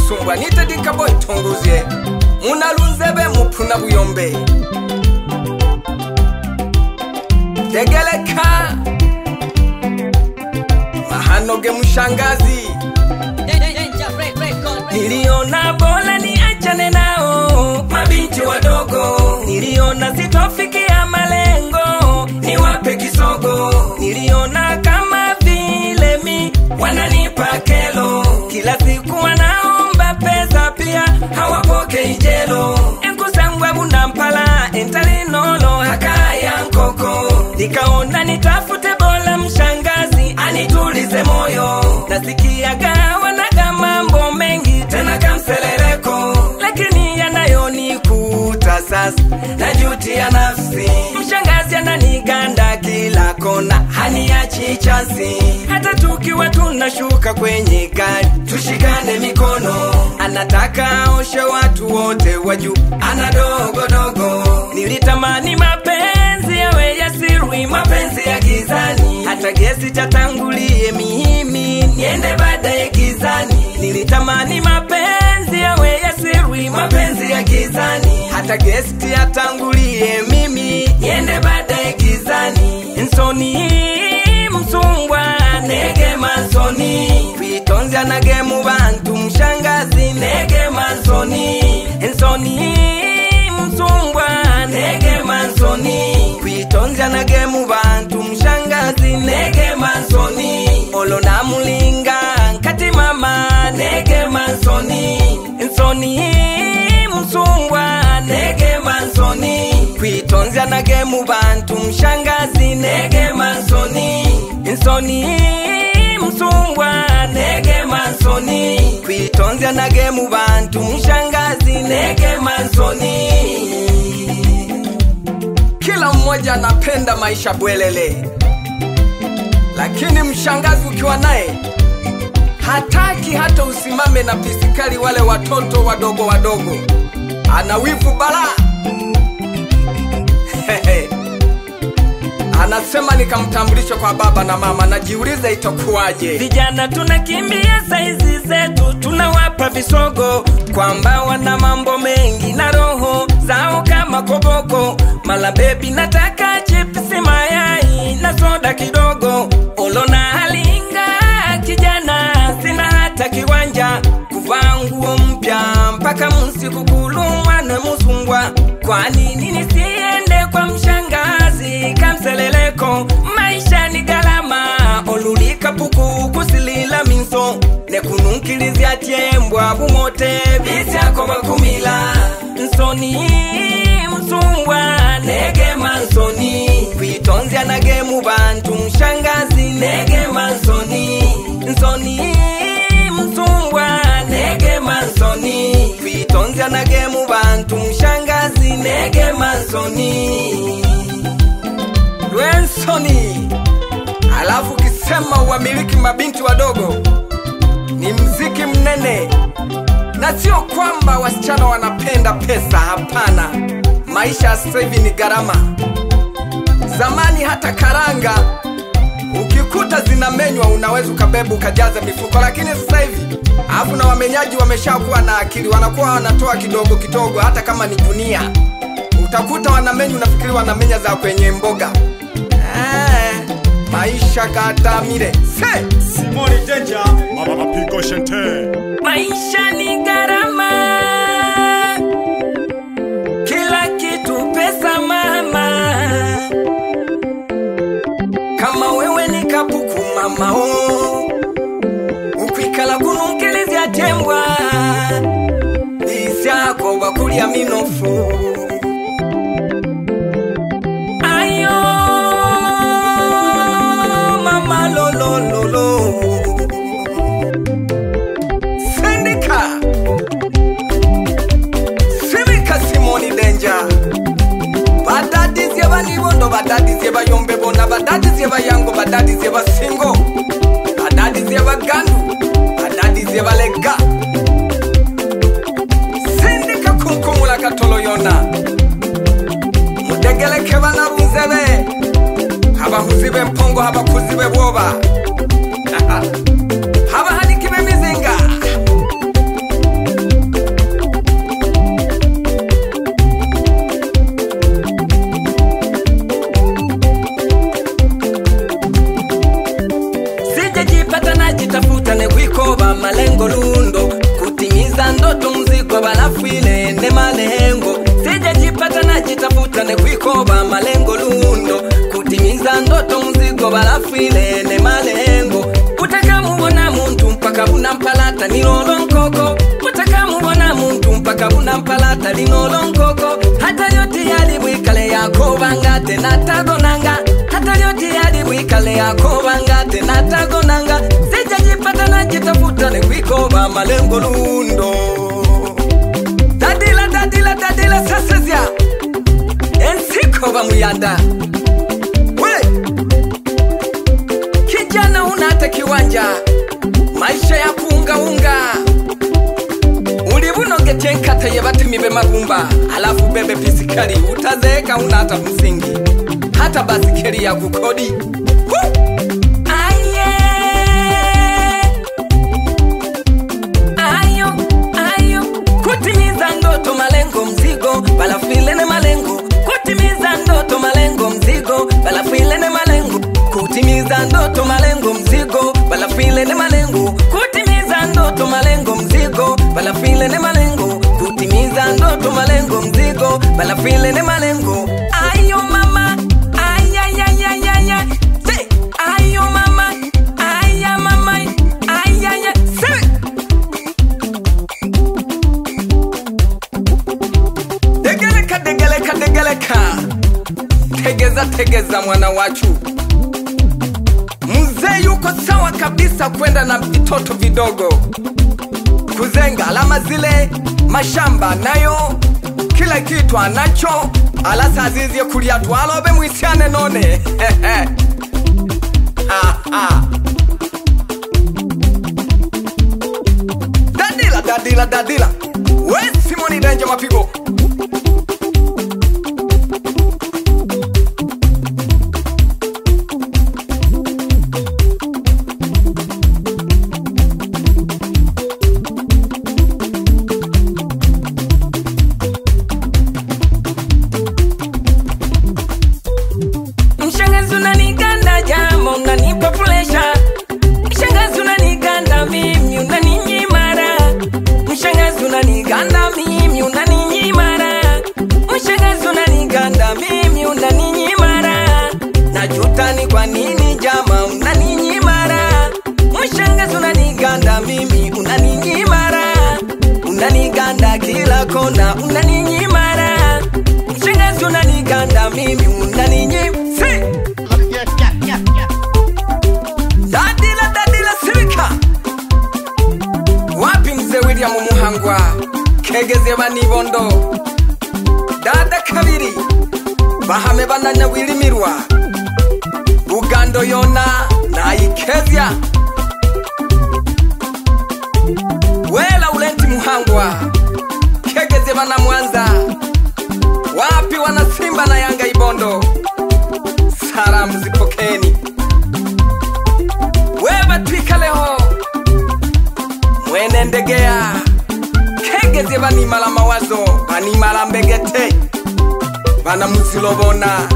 musumbwa nitedika boy tonguzie munalunzebe mupuna buyombe degeleka mahanoge mshangazi niliona bora niachane nao mabinti wadogo niliona sitofikia malengo niwape kisogo niliona kama vile mi wananipa kelo kila siku wanaomba pesa pia hawapokei jelo enkusangwa bunampala entalinolo hakaya nkoko nikaona nitafute bora mshangazi anitulize moyo nasikia gawa na mambo mengi tena kamseleleko lakini yanayonikuta sasa najutia nafsi mshangazi ananiganda kila kona haniachi chansi hata tukiwa tunashuka kwenye gari tushikane mikono anataka oshe watu wote waju ana dogo dogo nilitamani mapenzi yawe ya siri mapenzi ya gizani hata gesi chatangulie mimi niende baadaye gizani nilitamani mapenzi yawe ya siri mapenzi ya gizani hata gesi chatangulie mimi niende baadaye gizani nsoni msungwa nege mansoni kwitonzya nage mu bantu mshangazi nege mansoni nsoni msungwa nege mansoni kwitonzya nage mu bantu mshangazi nege mansoni olona mulinga nkati mama nege mansoni nsoni msungwa nege mansoni kwitonzya nage mu bantu mshangazi nege mansoni nsoni msungwa nege mansoni kwitonzya nage mu bantu mshangazi nege mansoni kila mmoja anapenda maisha bwelele lakini mshangazi ukiwa naye hataki hata usimame na pisikali wale watoto wadogo wadogo ana wivu bala anasema nikamtambulisha kwa baba na mama najiuliza itakuwaje vijana tunakimbia saizi zetu tunawapa visogo kwamba wana mambo mengi na roho zao kama koboko mala baby nataka chipsi mayai na soda kidogo olona halinga kijana sina hata kiwanja kuvaa nguo mpya mpaka msiku kulumane musungwa kwa nini nisiende kwa mshangazi kamseleleko maisha ni galama olulika puku kusilila minso nekununkilizya tiembwa bumote bisyako bakumila nsoni msungwa nege mansoni kwitonzya nage mu bantu mshangazi nege mansoni nsoni msungwa nege mansoni kwitonzya nage mu bantu mshangazi nege mansoni Lwensoni alafu kisema uamiliki mabinti wadogo ni mziki mnene na sio kwamba wasichana wanapenda pesa hapana maisha sasa hivi ni gharama zamani hata karanga ukikuta zinamenywa unaweza ukabeba ukajaza mifuko lakini sasa hivi alafu na wamenyaji wameshakuwa na akili wanakuwa wanatoa kidogo kidogo hata kama ni dunia utakuta wanamenyu unafikiri wanamenya za kwenye mboga maisha katamire Simoni Danger Mama Pico Shente maisha ni gharama kila kitu pesa mama kama wewe ni kapuku mama ukwikala kununkelezya tembwa isyako bakulya minofu ayo mama lolololo Sindika Simoni Danger badadi zeba nibondo badadi zeba yombe bona badadi zeba yango badadi zeba singo badadi zeba gandu badadi zeba lega Sindika kumkumula katolo yona mudegele kebana runzebe haba huzibe mpongo haba kuzibe boba haba hadi kibe mizinga najitafuta ne kwikoba malengo lundo kutimiza ndoto mzigo balafile ne malengo utaka mubona muntu mpaka bunampalata nilolonkoko utaka mubona muntu mpaka bunampalata linolonkoko hata yote yali bwikale yako bangate natagonanga hata yote yali bwikale yako bangate natagonanga sijajipata najitafuta ne kwikoba malengo lundo Dadila sasazia ensiko bamuyanda we kijana unata kiwanja maisha ya kuunga ulibunogeche nkata yebatimibe magumba alafu bebe pisikali utazeeka unata msingi hata basikeli ya kukodi kutimiza ndoto malengo mzigo balafile ne malengo kutimiza ndoto malengo mzigo balafile ne malengo kutimiza ndoto malengo mzigo balafile ne malengo kutimiza ndoto malengo mzigo balafile ne malengo kutimiza ndoto malengo mzigo balafile ne malengo ayo mama ayayayayaya say ayo mama aya mama ayaya say degeleka tegeza mwana wachu mzee yuko sawa kabisa kwenda na vitoto vidogo kuzenga alama zile mashamba nayo kila kitu anacho alasa azizie kulia twalobe mwisiane none dadila we Simoni Danger mapigo kila kona unaninyimara mshengazi unaniganda mimi unaninyim si dadila sirika wapi mzee William Muhangwa kegeze banibondo dada kabiri bahame bananya wilimirwa Bugando yona na ikezya wela ulenti Muhangwa kegeze bana Mwanza wapi wana Simba na Yanga Ibondo salamu zipokeni weba twika leho mwene ndegea kegeze bani mala mawazo bani mala mbegete bana musilobona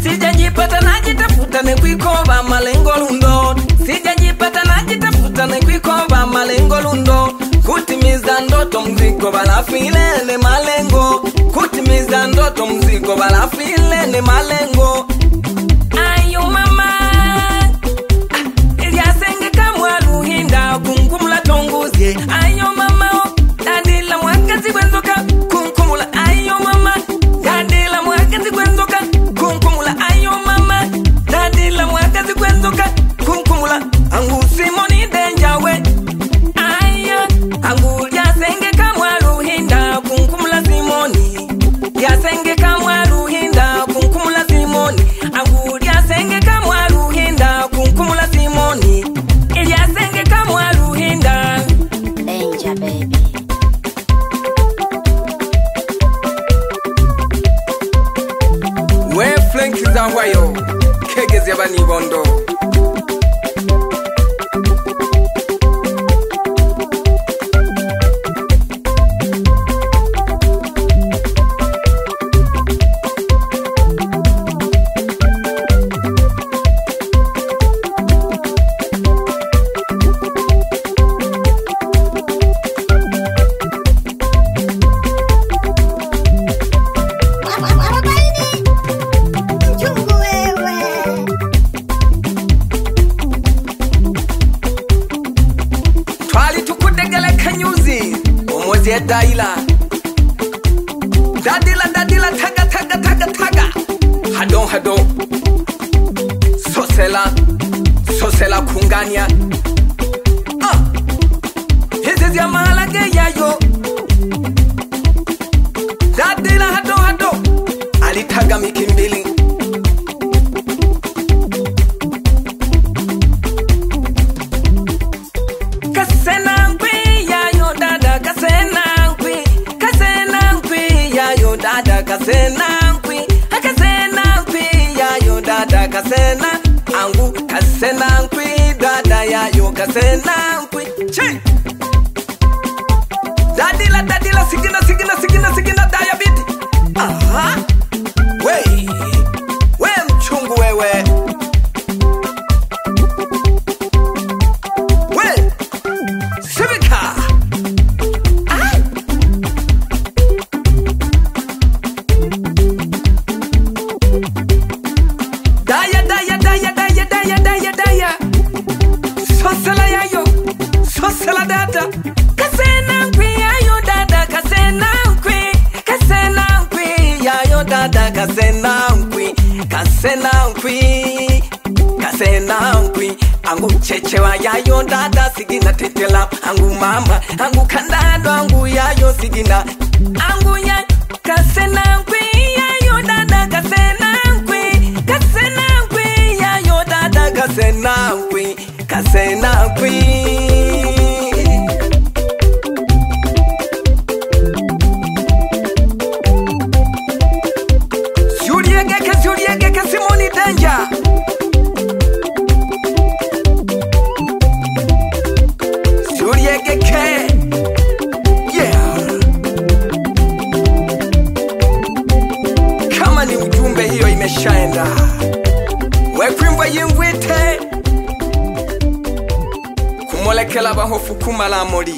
sijajipata najitafuta nekwikoba malengo lundo sijajipata najitafuta nekwikoba malengo lundo kutimiza ndoto mzigo balafile ne malengo kutimiza ndoto mzigo balafile ne malengo ayo mama ilyasenge kamwa luhinda kunkumula tonguzie ayo mama dadila mwakazi kwenzoka kunkumula ayo mama dadila mwakazi kwenzoka kunkumula ayo mama dadila mwakazi kwenzoka kunkumula angu Simoni Danger we aya angu lyasenge kamwa luhinda kunkumula Simoni lyasenge kamwa luhinda kunkumula Simoni angu lyasenge kamwa luhinda kunkumula Simoni lyasenge kamwa luhinda Danger baby we Frank Zahwayo kegeze bani Bondo Dania hizi ya mahalage yayo dadila hado alitaga mikimbili kasena nkwi yayo dada kasena nkwi yayo dada kasena nkwi yayo dada kasena angu kasena nkwi dada yayo kasena nkwi che dadila sigina diabetes aha we mchungu wewe we sivika daya sosela yayo sosela dada kasena nkwi yayo dada kasena nkwi yayo dada kasena nkwi angu chechewa yayo dada sigina tetela angu mama angu kandado angu yayo sigina angu ya kasena nkwi yayo dada kasena nkwi yayo dada kasena nkwi Zuriegeke Simoni Danger Zuriegeke yeah kama ni ujumbe hiyo imeshaenda wekwimba yimwite kumolekela bahofu kumala mori